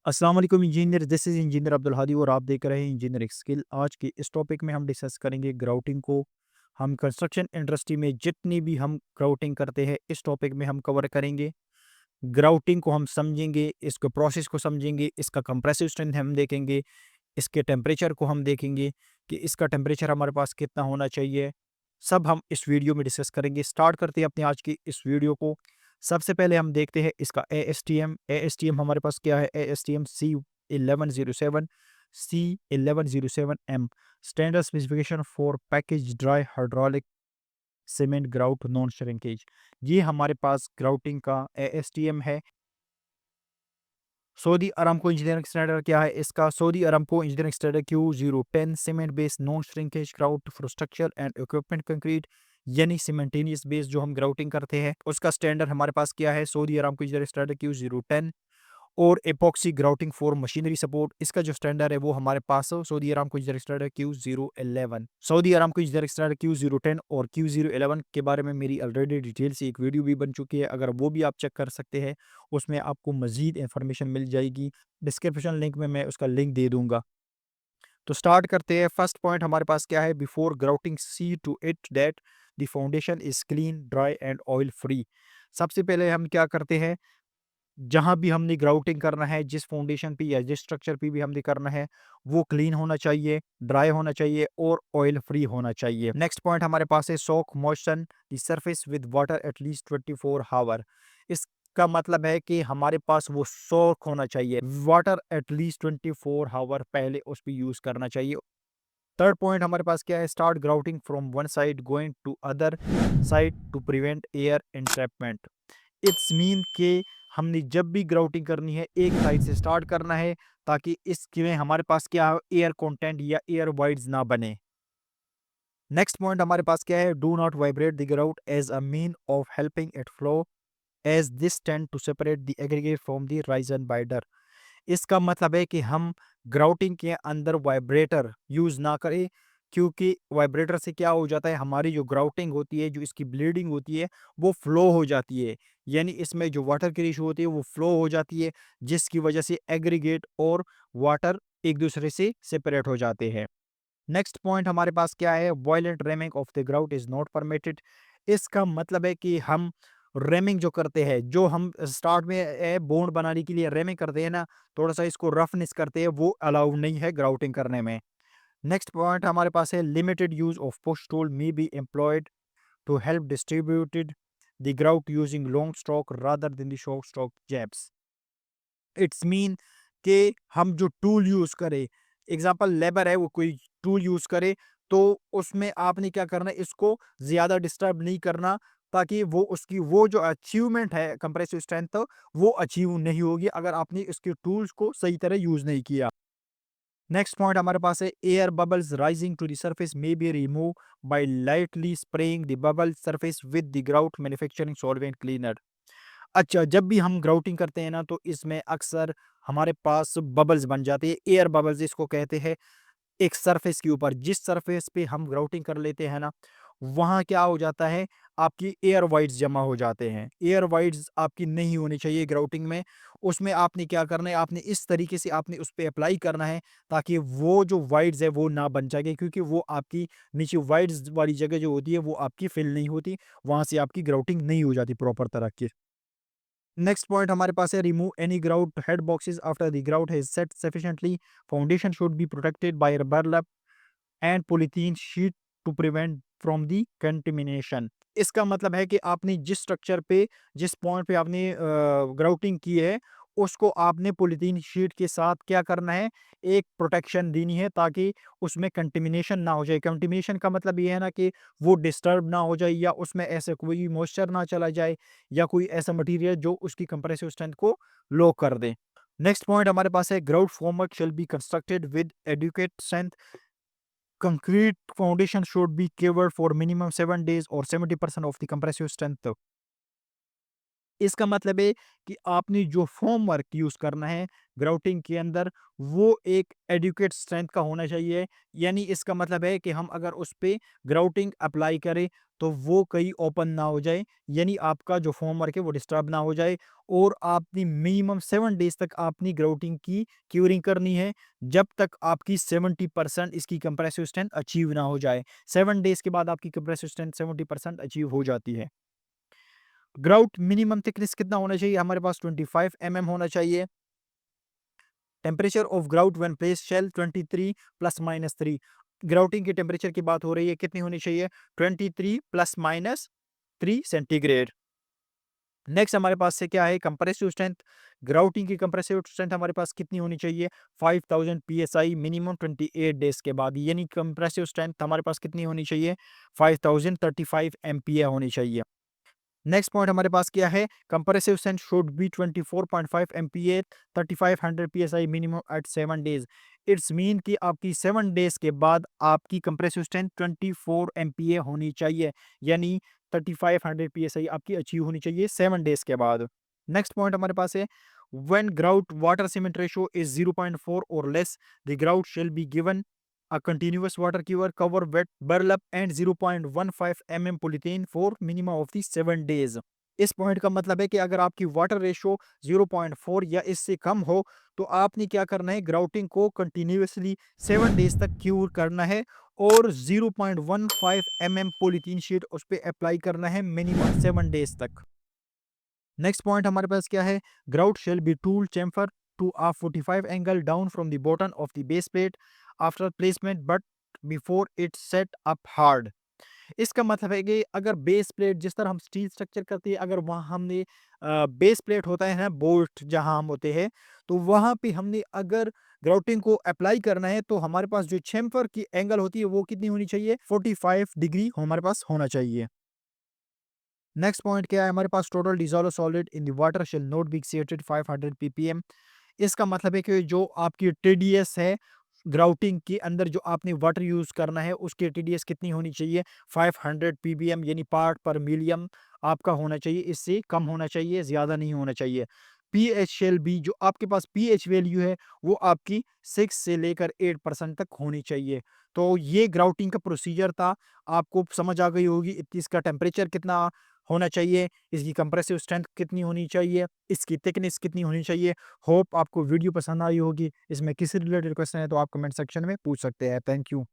अस्सलाम वालेकुम engineer, this is engineer Abdul Hadi और आप देख रहे हैं इंजीनियरिंग स्किल। आज के इस टॉपिक में हम डिस्कस करेंगे ग्राउटिंग को। हम कंस्ट्रक्शन इंडस्ट्री में जितनी भी हम ग्राउटिंग करते हैं इस टॉपिक में हम कवर करेंगे। ग्राउटिंग को हम समझेंगे, इसको प्रोसेस को समझेंगे, इसका कंप्रेसिव स्ट्रेंथ हम देखेंगे, इसके टेम्परेचर को हम देखेंगे कि इसका टेम्परेचर हमारे पास कितना होना चाहिए। सब हम इस वीडियो में डिस्कस करेंगे। स्टार्ट करते हैं अपने आज की इस वीडियो को। सबसे पहले हम देखते हैं इसका ए एस टी एम हमारे पास क्या है। ASTM C1107 standard specification for package dry hydraulic cement grout non shrinkage. ये हमारे पास ग्राउटिंग का ASTM है। सऊदी अरामको इंजीनियरिंग स्टैंडर्ड क्या है इसका? Saudi Aramco engineering standard Q010 cement based non shrinkage grout for structure and equipment concrete, यानी सीमेंटेनियस base जो हम ग्राउटिंग करते हैं उसका स्टैंडर्ड हमारे पास क्या है? Saudi Aramco engineering standard Q010। और epoxy grouting for machinery support, इसका जो स्टैंडर्ड है वो हमारे पास Saudi Aramco engineering standard Q011। Saudi Aramco engineering standard Q010 और Q011 के बारे में मेरी ऑलरेडी डिटेल से एक वीडियो भी बन चुकी है, अगर वो भी आप चेक कर सकते हैं उसमें आपको मजीद इंफॉर्मेशन मिल जाएगी। डिस्क्रिप्शन लिंक में मैं उसका लिंक दे दूंगा। तो स्टार्ट करते हैं। फर्स्ट पॉइंट हमारे पास क्या है? Before grouting see to it that the foundation is clean dry and oil free. सबसे पहले हम क्या करते हैं, जहाँ भी हमने ग्राउटिंग करना है, जिस फाउंडेशन पे या जिस स्ट्रक्चर पे भी हमने करना है, वो क्लीन होना चाहिए, ड्राई होना चाहिए और ऑयल फ्री होना चाहिए। नेक्स्ट पॉइंट हमारे पास है soak moisten the surface with water at least 24 hour. इसका मतलब है कि हमारे पास वो सोक होना चाहिए, वाटर एटलीस्ट 24 हावर पहले उस पर यूज करना चाहिए। थर्ड पॉइंट हमारे पास क्या है? Start grouting from one side going to other side to prevent air entrapment. It's mean के हमने जब भी ग्राउटिंग करनी है एक साइड से स्टार्ट करना है, ताकि इसमें हमारे पास क्या एयर कंटेंट या एयर वाइड्स ना बने। नेक्स्ट पॉइंट हमारे पास क्या है? Do not vibrate the grout as a mean of helping it flow as this tend to separate the aggregate from the resin binder. इसका मतलब है कि हम ग्राउटिंग के अंदर वाइब्रेटर यूज ना करें, क्योंकि वाइब्रेटर से क्या हो जाता है, हमारी जो ग्राउटिंग होती है, जो इसकी ब्लीडिंग होती है वो फ्लो हो जाती है, यानी इसमें जो वाटर की रेशो होती है वो फ्लो हो जाती है, जिसकी वजह से एग्रीगेट और वाटर एक दूसरे से सेपरेट हो जाते हैं। नेक्स्ट पॉइंट हमारे पास क्या है? Violent रेमिंग of the grout is not permitted. इसका मतलब है कि हम रेमिंग जो करते हैं, जो हम स्टार्ट में बोन्ड बनाने के लिए रेमिंग करते हैं ना, थोड़ा सा इसको रफनेस करते हैं, वो अलाउड नहीं है ग्राउटिंग करने में। नेक्स्ट पॉइंट हमारे पास है limited use of push tool may be employed to help distributed the grout using long stroke rather than the short stroke jabs. It's mean कि हम जो टूल यूज करें, एग्जांपल लेबर है वो कोई टूल यूज करे, तो उसमें आपने क्या करना है, इसको ज्यादा डिस्टर्ब नहीं करना, ताकि वो उसकी वो जो अचीवमेंट है कंप्रेसिव स्ट्रेंथ वो अचीव नहीं होगी अगर आपने इसके टूल्स को सही तरह यूज नहीं किया। नेक्स्ट पॉइंट हमारे पास है air bubbles rising to the surface may be remove by lightly spraying the bubble surface with the grout manufacturing solvent cleaner. अच्छा, जब भी हम ग्राउटिंग करते हैं ना, तो इसमें अक्सर हमारे पास बबल्स बन जाते हैं, एयर बबल्स इसको कहते हैं। एक सरफेस के ऊपर, जिस सरफेस पे हम ग्राउटिंग कर लेते हैं ना, वहाँ क्या हो जाता है, आपकी एयर वाइड्स जमा हो जाते हैं। एयर वाइड्स आपकी नहीं होनी चाहिए ग्राउटिंग में। उसमें आपने क्या करना है, आपने इस तरीके से आपने उस पे अप्लाई करना है, ताकि वो जो वाइड्स है वो ना बन जाए, क्योंकि वो आपकी नीचे वाइड्स वाली जगह जो होती है वो आपकी फिल नहीं होती, वहाँ से आपकी ग्राउटिंग नहीं हो जाती प्रॉपर तरह की। नेक्स्ट पॉइंट हमारे पास है remove any grout head boxes after the grout has set sufficiently. Foundation should be protected by burlap and polythene sheet to prevent from the contamination. इसका मतलब है कि आपने जिस स्ट्रक्चर पे, जिस पॉइंट पे आपने ग्राउटिंग की है, उसको आपने पॉलीथीन शीट के साथ क्या करना है, एक प्रोटेक्शन देनी है, ताकि उसमें कंटेमिनेशन ना हो जाए। कंटेमिनेशन का मतलब ये है ना कि वो डिस्टर्ब ना हो जाए, या उसमें ऐसे कोई मॉइस्चर ना चला जाए, या कोई ऐसा मटेरियल जो उसकी कंप्रेसिव स्ट्रेंथ को लो कर दे। नेक्स्ट पॉइंट हमारे पास है grout formwork shall be constructed with adequate strength. concrete foundation should be covered for minimum 7 days or 70% of the compressive strength. इसका मतलब है कि आपने जो फ़ॉर्म वर्क यूज़ करना है ग्राउटिंग के अंदर, वो एक एडुकेट स्ट्रेंथ का होना चाहिए। यानी इसका मतलब है कि हम अगर उस पे ग्राउटिंग अप्लाई करें, तो वो कहीं ओपन ना हो जाए, यानी आपका जो फ़ॉर्म वर्क है वो डिस्टर्ब ना हो जाए। और आपने मिनिमम 7 डेज़ तक आपने ग्राउटिंग की क्यूरिंग करनी है, जब तक आपकी 70% इसकी कंप्रेसिव स्ट्रेंथ अचीव ना हो जाए। 7 डेज़ के बाद आपकी कंप्रेसिव स्ट्रेंथ 70% अचीव हो जाती है। ग्राउट मिनिमम थिकनेस कितना होना चाहिए? हमारे पास 25 होना चाहिए। Temperature of grout when place shall 23 plus minus 3। Grouting के टेम्परेचर की बात हो रही है, कितनी होनी चाहिए? 23 प्लस माइनस 3 सेंटीग्रेड। नेक्स्ट हमारे पास से क्या है? Compressive strength. ग्राउटिंग की कंप्रेसिव स्ट्रेंथ हमारे पास कितनी होनी चाहिए? 5000 psi मिनिमम 28 डेज के बाद, यानी कंप्रेसिव स्ट्रेंथ हमारे पास कितनी होनी चाहिए? 5035 MPa होनी चाहिए। नेक्स्ट पॉइंट हमारे पास क्या है? Compressive strength should be 24.5 MPa 3500 psi minimum at 7 days. It's mean कि आपकी 7 डेज के बाद आपकी कंप्रेसिव स्ट्रेंथ 24 MPa होनी चाहिए, यानी 3500 psi आपकी अचीव होनी चाहिए 7 डेज के बाद। नेक्स्ट पॉइंट हमारे पास है, when grout water cement ratio is 0.4 और less, the grout shall be given a continuous water cure cover wet burlap and 0.15 polythene for minimum of the 7 days। इस पॉइंट का मतलब है कि अगर आपकी वाटर रेशियो 0.4 या इससे कम हो, तो आपने क्या करना है? ग्राउटिंग को कंटिन्यूअसली 7 डेज तक क्यूर करना है और 0.15 पॉलीथीन शीट उस पे अप्लाई करना है मिनिमम 7 डेज तक। नेक्स्ट पॉइंट हमारे पास क्या है? Grout shall be tool chamfer to a 45 angle down from the bottom of the base plate after placement but before it set up hard. इसका मतलब है कि अगर बेस प्लेट जिस तरह हम स्टील स्ट्रक्चर करते हैं, अगर वहाँ हमने बेस प्लेट होता है ना, बोल्ट जहाँ हम होते हैं, तो वहाँ पे हमने अगर ग्राउटिंग को अप्लाई करना है, तो हमारे पास जो चैम्फर की एंगल होती है वो कितनी होनी चाहिए? 45 डिग्री हमारे पास होना चाहिए। नेक्स्ट पॉइंट क्या है हमारे पास? Total dissolve solid in the water shall not be exceeded 500 ppm। इसका मतलब है कि जो आपकी टीडीएस है ग्राउटिंग के अंदर, जो आपने वाटर यूज करना है, उसकी टीडीएस कितनी होनी चाहिए? 500 ppm, यानी पार्ट पर मिलियन आपका होना चाहिए, इससे कम होना चाहिए, ज्यादा नहीं होना चाहिए। पीएच शेल बी, जो आपके पास पीएच वैल्यू है वो आपकी 6 से लेकर 8% तक होनी चाहिए। तो ये ग्राउटिंग का प्रोसीजर था, आपको समझ आ गई होगी। इसका टेम्परेचर कितना होना चाहिए, इसकी कंप्रेसिव स्ट्रेंथ कितनी होनी चाहिए, इसकी थिकनेस कितनी होनी चाहिए। होप आपको वीडियो पसंद आई होगी। इसमें किसी रिलेटेड क्वेश्चन है तो आप कमेंट सेक्शन में पूछ सकते हैं। Thank you.